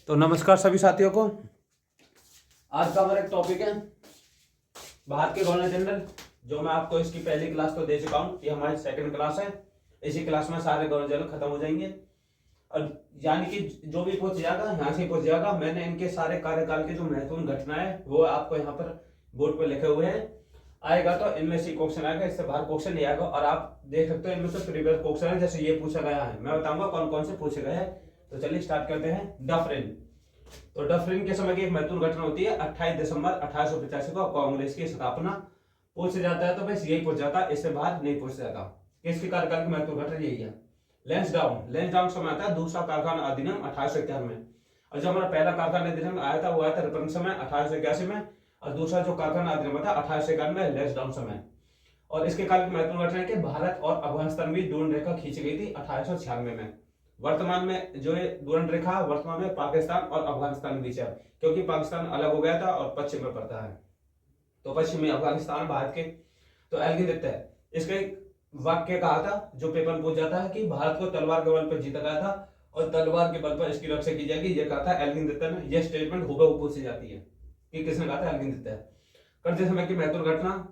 तो नमस्कार सभी साथियों को। आज का हमारा एक टॉपिक है भारत के गवर्नर जनरल, जो मैं आपको इसकी पहली क्लास तो दे चुका हूँ। ये हमारी सेकंड क्लास है। इसी क्लास में सारे गवर्नर जनरल खत्म हो जाएंगे और यानी कि जो भी पूछ जाएगा यहाँ से पूछ जाएगा। मैंने इनके सारे कार्यकाल के जो महत्वपूर्ण घटनाएं वो आपको यहाँ पर बोर्ड पर लिखे हुए हैं। आएगा तो इनमें से क्वेश्चन आएगा, इससे बाहर क्वेश्चन नहीं आएगा। और आप देख सकते हो इनमें से प्रीवियस क्वेश्चन है, जैसे ये पूछा गया है। मैं बताऊंगा कौन कौन से पूछे गए हैं। तो चलिए स्टार्ट करते हैं। डफरिन। तो डफरिन के समय की एक महत्वपूर्ण घटना होती है 28 दिसंबर 1885 को कांग्रेस की स्थापना। पूछ जाता है तो बस यही पूछ जाता है, इससे बाहर नहीं पूछ जाता। किसके कार्यकाल की महत्वपूर्ण घटना यही है। लैंसडाउन समय आता है दूसरा कारखाना अधिनियम 1891 में। और जो हमारा पहला कारखाना अधिनियम आया था वो आया था रिपन समय 1881 में। और दूसरा जो कारखाना अधिनियम था 1891 में लैंसडाउन समय। और इसके काल की महत्वपूर्ण घटना है कि भारत और अफगानिस्तान में दूरन रेखा खींची गई थी 1896 में। वर्तमान में जो ये दूरन रेखा वर्तमान में पाकिस्तान और अफगानिस्तान के बीच है, क्योंकि पाकिस्तान अलग हो गया था और पश्चिम में पड़ता है। तो पश्चिम में अफगानिस्तान भारत के। तो एल्गिन दत्ता है इसका एक वाक्य कहा था जो पेपर में पूछ जाता है कि भारत को तलवार के बल पर जीता गया था और तलवार के बल पर इसकी रक्षा की जाएगी। ये कहा था एल्गिन दत्ता ने। यह स्टेटमेंट हुबहू पूछी जाती है कि किसने कहा था, एल्गिन दत्ता है। करते समय की महत्वपूर्ण घटना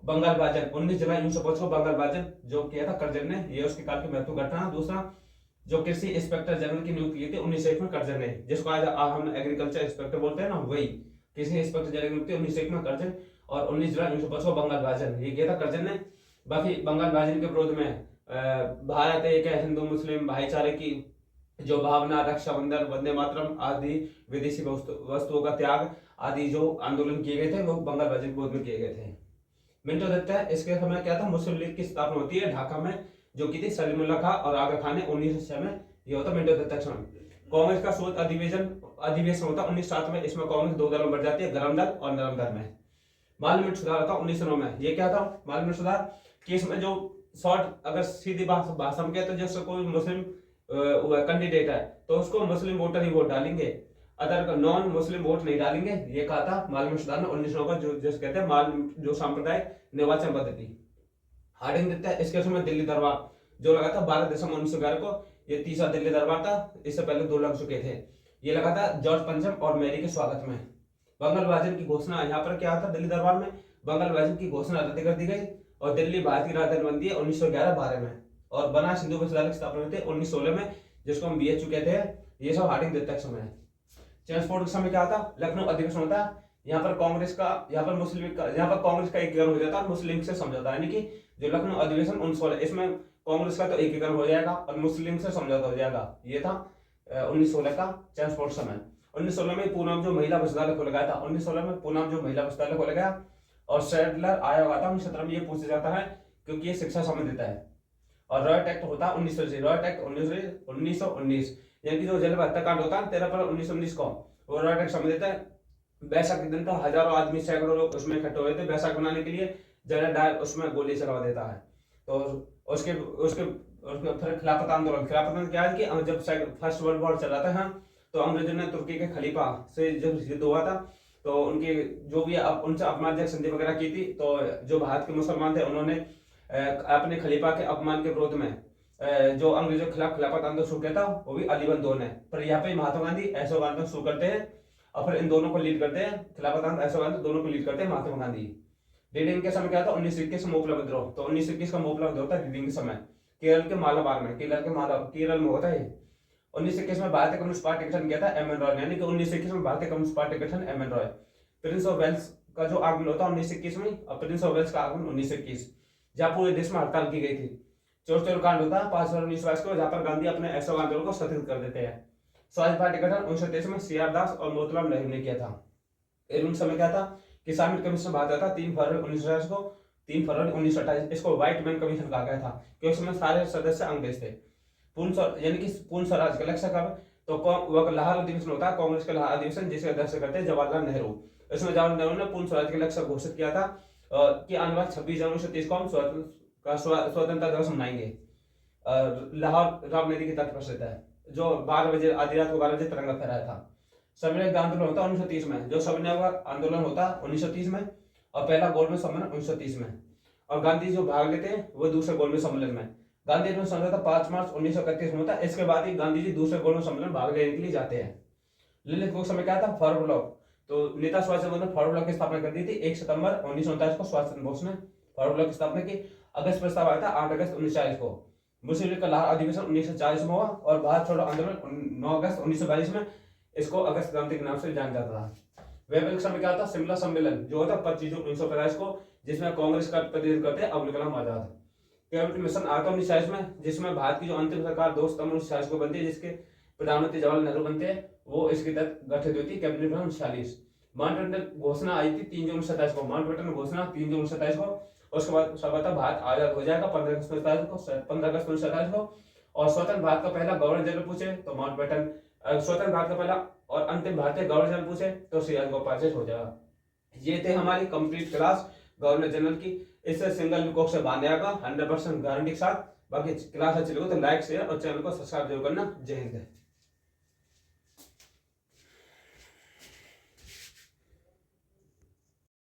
बंगाल विभाजन 19 जुलाई 1905 को बंगाल विभाजन जो किया था कर्जन ने, ये उसके काल की महत्वपूर्ण घटना। दूसरा जो कृषि इंस्पेक्टर जनरल की नियुक्ति की थी 1901 में कर्जन ने, जिसको आज हम एग्रीकल्चर इंस्पेक्टर बोलते हैं ना, वही कृषि इंस्पेक्टर जनरल की नियुक्ति 1901 में कर्जन। और 19 जुलाई 1905 को बंगाल विभाजन ये किया था कर्जन ने। बाकी बंगाल विभाजन के विरोध में भारत एक है, हिंदू मुस्लिम भाईचारे की जो भावना, रक्षाबंधन, वंदे मातरम आदि विदेशी वस्तुओं का त्याग आदि जो आंदोलन किए गए थे वो बंगाल विभाजन के विरोध में किए गए थे। मिंटो दत्ता है इसके समय क्या था, मुस्लिम लीग की स्थापना होती है ढाका में, जो की थी सलीमुल्लाह खां और आगा खान ने 1906 में। ये होता मिंटो दत्ता क्षण। कांग्रेस का शोध अधिवेशन होता 1907 में। इसमें कांग्रेस दो दलों में बढ़ जाती है, गरम दल और नरम दल में। मालमठ सुधार होता 1909 में। ये क्या था मालमठ सुधार कि इसमें जो शॉर्ट अगर सीधी भाषा में तो जैसे कोई मुस्लिम कैंडिडेट है तो उसको मुस्लिम वोटर ही वोट डालेंगे, अदर नॉन मुस्लिम वोट नहीं डालेंगे। ये कहा था मालमठ सुधार ने 1909 का, जो जिस कहते हैं माल जो सांप्रदायिक निर्वाचन पद्धति। हार्डिंग देता है इसके समय दिल्ली दरबार जो लगा था 12 दिसंबर 1911 को। ये तीसरा दिल्ली दरबार था, इससे पहले दो लग चुके थे। ये लगा था जॉर्ज पंचम और मैरी के स्वागत में। बंगाल विभाजन की घोषणा यहाँ पर क्या था, दिल्ली दरबार में बंगाल विभाजन की घोषणा रद्द कर दी गई और दिल्ली भारत की राजधानी बन दी है 1911-12 में। और बनारस हिंदू विश्वविद्यालय की स्थापना हुई थी 1916 में, जिसको हम बीएचयू कहते हैं। ये सब हार्डिंग देता समय है। ट्रांसपोर्ट के समय क्या था, लखनऊ अधिवेशन होता है। यहाँ पर कांग्रेस का, यहाँ पर मुस्लिम का, यहाँ पर कांग्रेस का एकीकरण हो जाता है मुस्लिम से समझौता, यानी कि जो लखनऊ अधिवेशन 1916 इसमें कांग्रेस का तो एकीकरण हो जाएगा और मुस्लिम से समझौता हो जाएगा। ये था 1916 का ट्रांसपोर्ट समय। 1916 में पूना जो महिला विश्वविद्यालय खोला गया था, 1916 में पूना जो महिला विश्वविद्यालय खोला गया। और सैडलर आयोग आता है 1917 में। ये पूछा जाता है क्योंकि ये शिक्षा संबंधित है। और रॉयट एक्ट होता है 1900 रॉयट एक्ट 1919 यानी कि जो जल हत्याकांड होता है 13 अप्रैल 1919 को, वो रॉयट एक्ट संबंधित है। बैसाख के दिन था, हजारों आदमी सैकड़ों लोग उसमें इकट्ठे हुए थे बैसाख बनाने के लिए। जनरल डायर उसमें गोली चलवा देता है। तो उसके उसके फिर खिलाफत आंदोलन क्या है कि जब फर्स्ट वर्ल्ड वॉर चला था तो अंग्रेजों ने तुर्की के खलीफा से जब युद्ध हुआ था तो उनके जो भी उनसे अपमानजनक संधि वगैरह की थी। तो जो भारत के मुसलमान थे उन्होंने अपने खलीफा के अपमान के विरोध में जो अंग्रेजों के खिलाफ खिलाफत आंदोलन शुरू किया था, वो भी अलीबंद दोन है। पर यहाँ पे महात्मा गांधी अशोक आंदोलन शुरू करते हैं और फिर इन दोनों को लीड करते हैं। खिलाफत आंदोलन अशोक आंदोलन दोनों को लीड करते हैं महात्मा गांधी। रीडिंग के समय क्या था 1921 में मोपला विद्रोह। तो 1921 का मोपला विद्रोह था रीडिंग के समय केरल के मालाबार में। केरल में होता है। 1921 में भारतीय कम्युनिस्ट पार्टी गठन किया था एम एन रॉय, यानी कि 1921 में भारतीय कम्युनिस्ट पार्टी गठन M N Roy. Prince of Wales का जो आगमन होता है 1921 में और प्रिंस ऑफ वेल्स का आगमन 1921, जहाँ पूरे देश में हड़ताल की गई थी। चोर कांड होता है 5 फरवरी 1922 को, जहाँ पर गांधी अपने अशोक आंदोलन को स्थगित कर देते हैं। स्वराज पार्टी गठन 1923 में सी आर दास और मोतीलाल नेहरू ने किया था। इस समय क्या था, किसान कमीशन भारत था 3 फरवरी 1928 को, 3 फरवरी 1928। इसको व्हाइट मैन कमीशन कहा गया था क्योंकि उसमें सारे सदस्य अंग्रेज थे। यानी कि पूर्ण स्वराज का लक्ष्य कब, तो लाहौर अधिवेशन होता है कांग्रेस का लाहौर अधिवेशन, जिसके अध्यक्ष करते हैं जवाहरलाल नेहरू। इसमें जवाहरलाल नेहरू ने पूर्ण स्वराज के लक्ष्य घोषित किया था कि आने वाले 26 जनवरी 1930 को हम स्वतंत्रता दिवस मनाएंगे। लाहौर रामलीला के तट पर स्थित है, जो 12 बजे आधी रात को 12 बजे तिरंगा फहराया था। सविनय आंदोलन होता है 1930 में, जो सविनय आंदोलन होता है 1930 में और पहला गोलमेज सम्मेलन 1930 में। और गांधी जो भाग लेते हैं वो दूसरे गोलमेज सम्मेलन में। गांधी समझौता 5 मार्च 1931 में होता है। इसके बाद ही गांधी जी दूसरे गोलमेज सम्मेलन भाग लेने के लिए जाते हैं। ललित कोष में क्या था, फॉरवर्ड ब्लॉक। तो नेता सुभाष चंद्र बोस ने फॉरवर्ड ब्लॉक की स्थापना कर दी थी 1 सितंबर 1939 को। सुभाष चंद्र बोस ने फॉरवर्ड ब्लॉक की स्थापना की। अगस्त प्रस्ताव आया था 8 अगस्त 1940 को। मुस्लिम लीग का लाहौर अधिवेशन 1940 में हुआ और भारत छोड़ो आंदोलन 9 अगस्त 1942 में, इसको अगस्त क्रांति के नाम से जाना जाता था। वैभव समय क्या था, शिमला सम्मेलन जो होता 25 जून 1950 को, जिसमें कांग्रेस का प्रतिनिधित्व करते अबुल कलाम आजाद। कैबिनेट मिशन आता 1940 में, जिसमें भारत की जो अंतिम सरकार 2 सितंबर 1940 को बनती है, जिसके प्रधानमंत्री जवाहरलाल नेहरू बनते हैं, वो इसके तहत गठित हुई थी कैबिनेट मिशन 1940। माउंटबेटन घोषणा आई थी 3 जून 1927 को। माउंटबेटन घोषणा 3 जून 1927 को। उसके बाद स्वतंत्र भारत आजाद हो जाएगा 15 अगस्त 1947 को। और स्वतंत्र भारत का पहला गवर्नर जनरल पूछे तो माउंटबेटन, स्वतंत्र भारत का पहला और अंतिम भारतीय गवर्नर जनरल पूछे तो सी एस गोपाल हो जाएगा। ये थे हमारी कंप्लीट क्लास गवर्नर जनरल की। इससे सिंगल विकोक से बांध आएगा 100% गारंटी के साथ। बाकी क्लास अच्छी लगे तो लाइक शेयर और चैनल को सब्सक्राइब जरूर करना। जय हिंद।